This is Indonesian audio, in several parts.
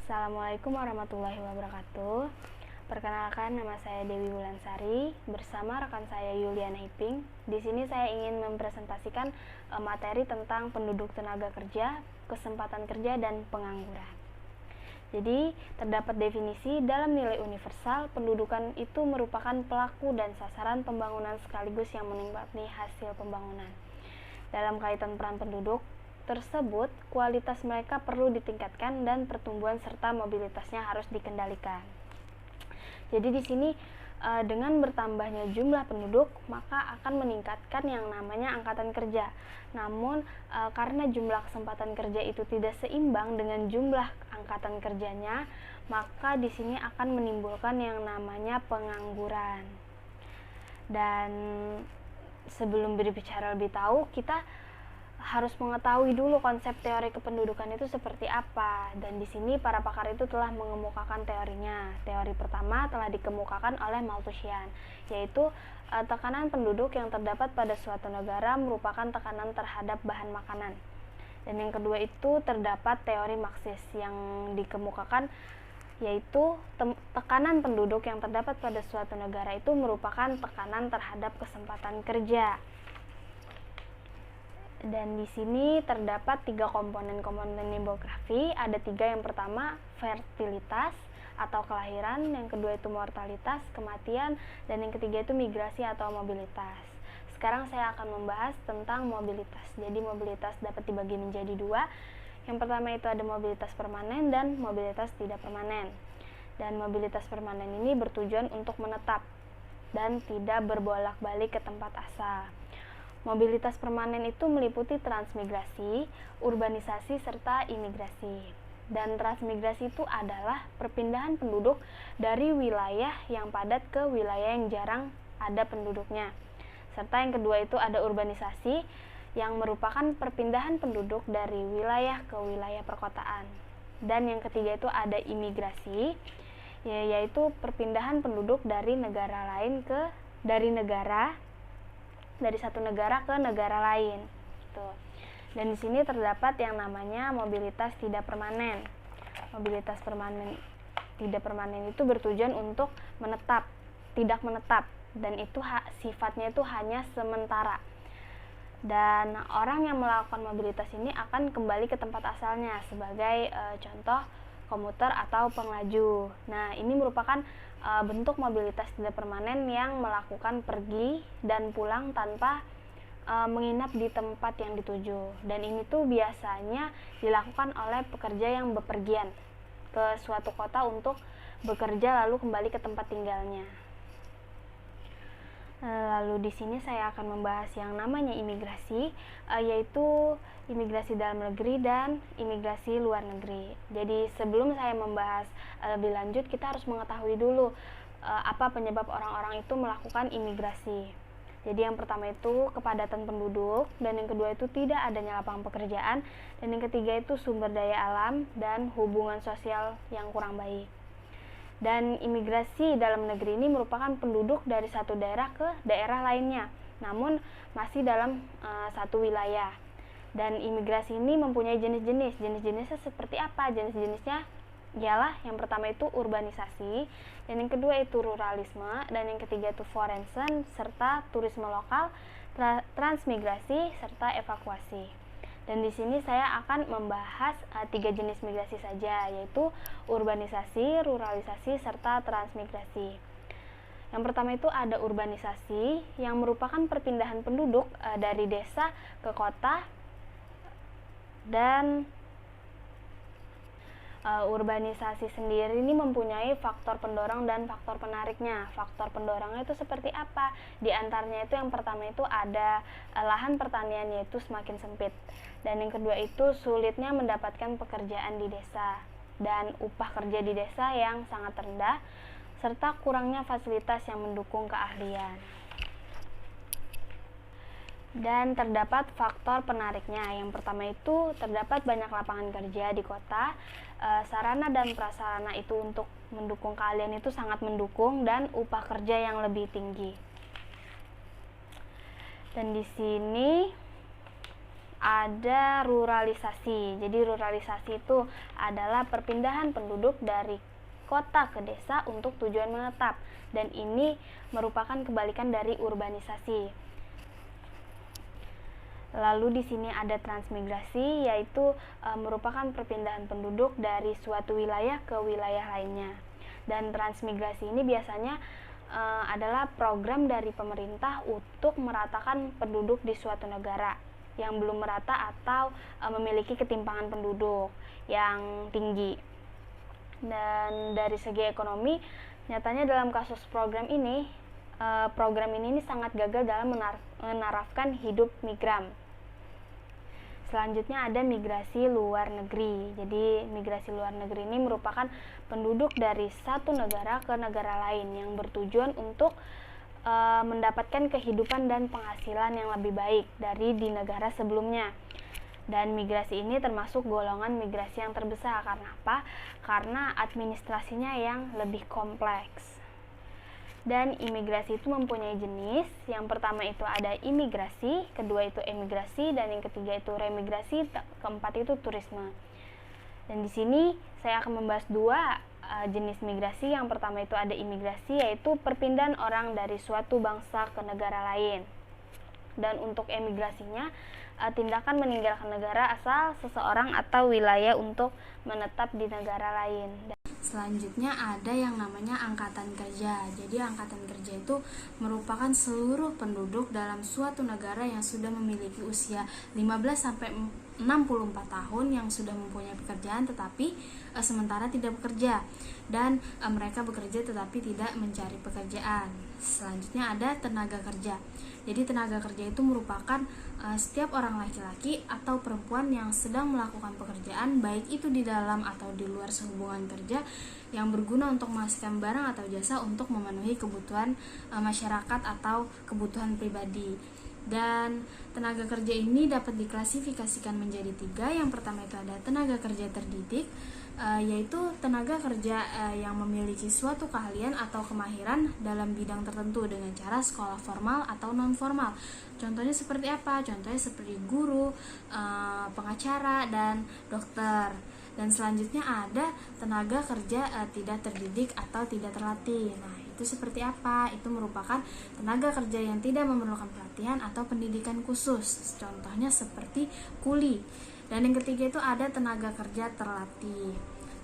Assalamualaikum warahmatullahi wabarakatuh. Perkenalkan, nama saya Dewi Wulansari bersama rekan saya Yuliana Iping. Di sini saya ingin mempresentasikan materi tentang penduduk tenaga kerja, kesempatan kerja, dan pengangguran. Jadi, terdapat definisi dalam nilai universal, pendudukan itu merupakan pelaku dan sasaran pembangunan sekaligus yang menikmati hasil pembangunan. Dalam kaitan peran penduduk tersebut, kualitas mereka perlu ditingkatkan dan pertumbuhan serta mobilitasnya harus dikendalikan. Jadi di sini dengan bertambahnya jumlah penduduk, maka akan meningkatkan yang namanya angkatan kerja. Namun karena jumlah kesempatan kerja itu tidak seimbang dengan jumlah angkatan kerjanya, maka di sini akan menimbulkan yang namanya pengangguran. Dan sebelum berbicara lebih tahu, kita harus mengetahui dulu konsep teori kependudukan itu seperti apa, dan di sini para pakar itu telah mengemukakan teorinya. Teori pertama telah dikemukakan oleh Malthusian, yaitu tekanan penduduk yang terdapat pada suatu negara merupakan tekanan terhadap bahan makanan. Dan yang kedua itu terdapat teori Marxis yang dikemukakan, yaitu tekanan penduduk yang terdapat pada suatu negara itu merupakan tekanan terhadap kesempatan kerja. Dan di sini terdapat 3 komponen demografi. Ada 3. Yang pertama fertilitas atau kelahiran, yang kedua itu mortalitas, kematian, dan yang ketiga itu migrasi atau mobilitas. Sekarang saya akan membahas tentang mobilitas. Jadi mobilitas dapat dibagi menjadi 2. Yang pertama itu ada mobilitas permanen dan mobilitas tidak permanen. Dan mobilitas permanen ini bertujuan untuk menetap dan tidak berbolak-balik ke tempat asal. Mobilitas permanen itu meliputi transmigrasi, urbanisasi, serta imigrasi. Dan transmigrasi itu adalah perpindahan penduduk dari wilayah yang padat ke wilayah yang jarang ada penduduknya. Serta yang kedua itu ada urbanisasi, yang merupakan perpindahan penduduk dari wilayah ke wilayah perkotaan. Dan yang ketiga itu ada imigrasi, yaitu perpindahan penduduk dari satu negara ke negara lain. Tuh. Dan di sini terdapat yang namanya mobilitas tidak permanen. Mobilitas tidak permanen itu bertujuan untuk tidak menetap, dan itu sifatnya itu hanya sementara. Dan orang yang melakukan mobilitas ini akan kembali ke tempat asalnya, sebagai contoh komuter atau penglaju. Nah, ini merupakan bentuk mobilitas tidak permanen yang melakukan pergi dan pulang tanpa menginap di tempat yang dituju. Dan ini tuh biasanya dilakukan oleh pekerja yang bepergian ke suatu kota untuk bekerja lalu kembali ke tempat tinggalnya. Lalu di sini saya akan membahas yang namanya imigrasi, yaitu imigrasi dalam negeri dan imigrasi luar negeri. Jadi sebelum saya membahas lebih lanjut, kita harus mengetahui dulu apa penyebab orang-orang itu melakukan imigrasi. Jadi yang pertama itu kepadatan penduduk, dan yang kedua itu tidak adanya lapangan pekerjaan, dan yang ketiga itu sumber daya alam dan hubungan sosial yang kurang baik. Dan imigrasi dalam negeri ini merupakan penduduk dari satu daerah ke daerah lainnya, namun masih dalam satu wilayah. Dan imigrasi ini mempunyai jenis-jenis. Jenis-jenisnya seperti apa? Jenis-jenisnya ialah yang pertama itu urbanisasi, dan yang kedua itu ruralisme, dan yang ketiga itu forensen, serta turisme lokal, transmigrasi, serta evakuasi. Dan di sini saya akan membahas 3 jenis migrasi saja, yaitu urbanisasi, ruralisasi, serta transmigrasi. Yang pertama itu ada urbanisasi, yang merupakan perpindahan penduduk dari desa ke kota. Dan urbanisasi sendiri ini mempunyai faktor pendorong dan faktor penariknya. Faktor pendorongnya itu seperti apa? Di antaranya itu yang pertama itu ada lahan pertanian, yaitu semakin sempit. Dan yang kedua itu sulitnya mendapatkan pekerjaan di desa, dan upah kerja di desa yang sangat rendah, serta kurangnya fasilitas yang mendukung keahlian. Dan terdapat faktor penariknya. Yang pertama itu terdapat banyak lapangan kerja di kota, sarana dan prasarana itu untuk mendukung keahlian itu sangat mendukung, dan upah kerja yang lebih tinggi. Dan di sini ada ruralisasi. Jadi ruralisasi itu adalah perpindahan penduduk dari kota ke desa untuk tujuan menetap, dan ini merupakan kebalikan dari urbanisasi. Lalu di sini ada transmigrasi, yaitu merupakan perpindahan penduduk dari suatu wilayah ke wilayah lainnya. Dan transmigrasi ini biasanya adalah program dari pemerintah untuk meratakan penduduk di suatu negara yang belum merata atau memiliki ketimpangan penduduk yang tinggi. Dan dari segi ekonomi, nyatanya dalam kasus program ini sangat gagal dalam menarafkan hidup migran. Selanjutnya ada migrasi luar negeri. Jadi migrasi luar negeri ini merupakan penduduk dari satu negara ke negara lain yang bertujuan untuk mendapatkan kehidupan dan penghasilan yang lebih baik dari di negara sebelumnya. Dan migrasi ini termasuk golongan migrasi yang terbesar. Karena apa? Karena administrasinya yang lebih kompleks. Dan imigrasi itu mempunyai jenis. Yang pertama itu ada imigrasi, kedua itu emigrasi, dan yang ketiga itu remigrasi, keempat itu turisme. Dan di sini saya akan membahas dua jenis migrasi. Yang pertama itu ada imigrasi, yaitu perpindahan orang dari suatu bangsa ke negara lain. Dan untuk emigrasinya, tindakan meninggalkan negara asal seseorang atau wilayah untuk menetap di negara lain. Selanjutnya ada yang namanya angkatan kerja. Jadi angkatan kerja itu merupakan seluruh penduduk dalam suatu negara yang sudah memiliki usia 15 sampai 64 tahun yang sudah mempunyai pekerjaan tetapi sementara tidak bekerja, dan mereka bekerja tetapi tidak mencari pekerjaan. Selanjutnya ada tenaga kerja. Jadi tenaga kerja itu merupakan setiap orang laki-laki atau perempuan yang sedang melakukan pekerjaan, baik itu di dalam atau di luar sehubungan kerja, yang berguna untuk menghasilkan barang atau jasa untuk memenuhi kebutuhan masyarakat atau kebutuhan pribadi. Dan tenaga kerja ini dapat diklasifikasikan menjadi tiga. Yang pertama itu ada tenaga kerja terdidik, yaitu tenaga kerja yang memiliki suatu keahlian atau kemahiran dalam bidang tertentu dengan cara sekolah formal atau non formal. Contohnya seperti apa? Contohnya seperti guru, pengacara, dan dokter. Dan selanjutnya ada tenaga kerja tidak terdidik atau tidak terlatih. Nah, itu seperti apa? Itu merupakan tenaga kerja yang tidak memerlukan pelatihan atau pendidikan khusus. Contohnya seperti kuli. Dan yang ketiga itu ada tenaga kerja terlatih.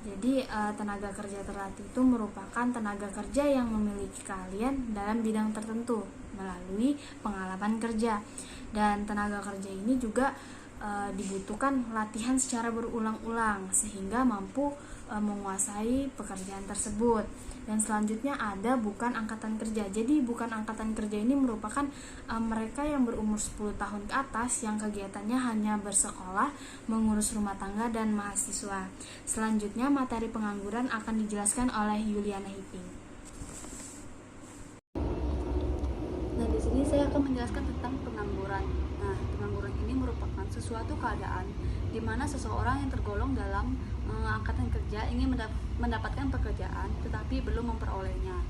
Jadi tenaga kerja terlatih itu merupakan tenaga kerja yang memiliki keahlian dalam bidang tertentu melalui pengalaman kerja. Dan tenaga kerja ini juga dibutuhkan latihan secara berulang-ulang sehingga mampu menguasai pekerjaan tersebut. Dan selanjutnya ada bukan angkatan kerja. Jadi bukan angkatan kerja ini merupakan mereka yang berumur 10 tahun ke atas yang kegiatannya hanya bersekolah, mengurus rumah tangga, dan mahasiswa. Selanjutnya materi pengangguran akan dijelaskan oleh Yuliana Hiping. Nah, di sini saya akan menjelaskan tentang pengangguran. Nah, pengangguran ini merupakan sesuatu keadaan di mana seseorang yang tergolong dalam angkatan kerja ingin mendapatkan pekerjaan tetapi belum memperolehnya.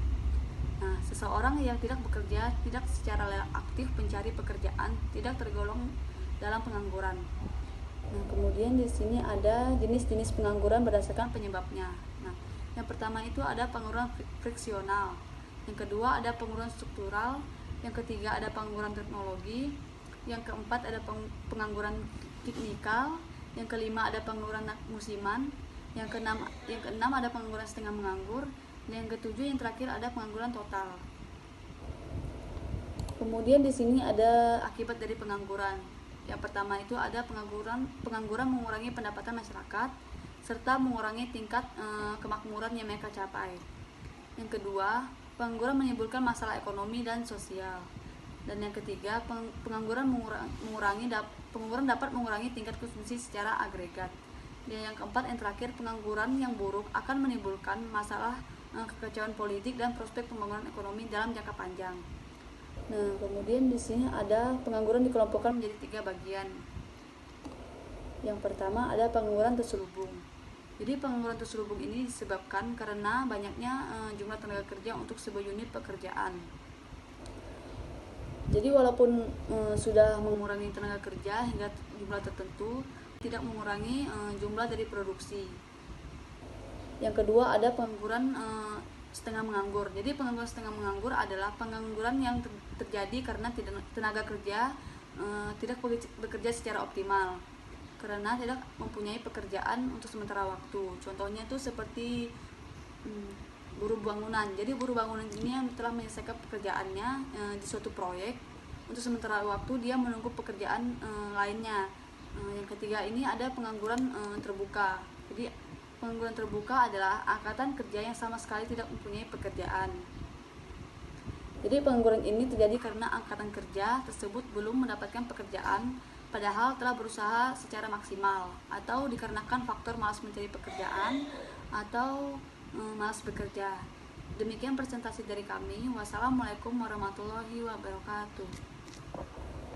Nah, seseorang yang tidak bekerja, tidak secara aktif mencari pekerjaan, tidak tergolong dalam pengangguran. Nah, kemudian di sini ada jenis-jenis pengangguran berdasarkan penyebabnya. Nah, yang pertama itu ada pengangguran friksional. Yang kedua ada pengangguran struktural. Yang ketiga ada pengangguran teknologi. Yang keempat ada pengangguran teknikal. Yang kelima ada pengangguran musiman. Yang keenam ada pengangguran setengah menganggur. Dan yang ketujuh yang terakhir ada pengangguran total. Kemudian di sini ada akibat dari pengangguran. Yang pertama itu ada pengangguran mengurangi pendapatan masyarakat serta mengurangi tingkat kemakmuran yang mereka capai. Yang kedua, pengangguran menimbulkan masalah ekonomi dan sosial. Dan yang ketiga, pengangguran dapat mengurangi tingkat konsumsi secara agregat. Dan yang keempat, yang terakhir, pengangguran yang buruk akan menimbulkan masalah kekacauan politik dan prospek pembangunan ekonomi dalam jangka panjang. Nah, kemudian di sini ada pengangguran dikelompokkan menjadi 3 bagian. Yang pertama ada pengangguran terselubung. Jadi pengangguran terselubung ini disebabkan karena banyaknya jumlah tenaga kerja untuk sebuah unit pekerjaan. Jadi walaupun sudah mengurangi tenaga kerja hingga jumlah tertentu, tidak mengurangi jumlah dari produksi. Yang kedua ada pengangguran setengah menganggur. Jadi pengangguran setengah menganggur adalah pengangguran yang terjadi karena tenaga kerja tidak bekerja secara optimal, karena tidak mempunyai pekerjaan untuk sementara waktu. Contohnya itu seperti buruh bangunan. Jadi buruh bangunan ini yang telah menyelesaikan pekerjaannya di suatu proyek, untuk sementara waktu dia menunggu pekerjaan lainnya. Yang ketiga ini ada pengangguran terbuka. Jadi pengangguran terbuka adalah angkatan kerja yang sama sekali tidak mempunyai pekerjaan. Jadi pengangguran ini terjadi karena angkatan kerja tersebut belum mendapatkan pekerjaan padahal telah berusaha secara maksimal, atau dikarenakan faktor malas mencari pekerjaan atau malas bekerja. Demikian presentasi dari kami. Wassalamualaikum warahmatullahi wabarakatuh.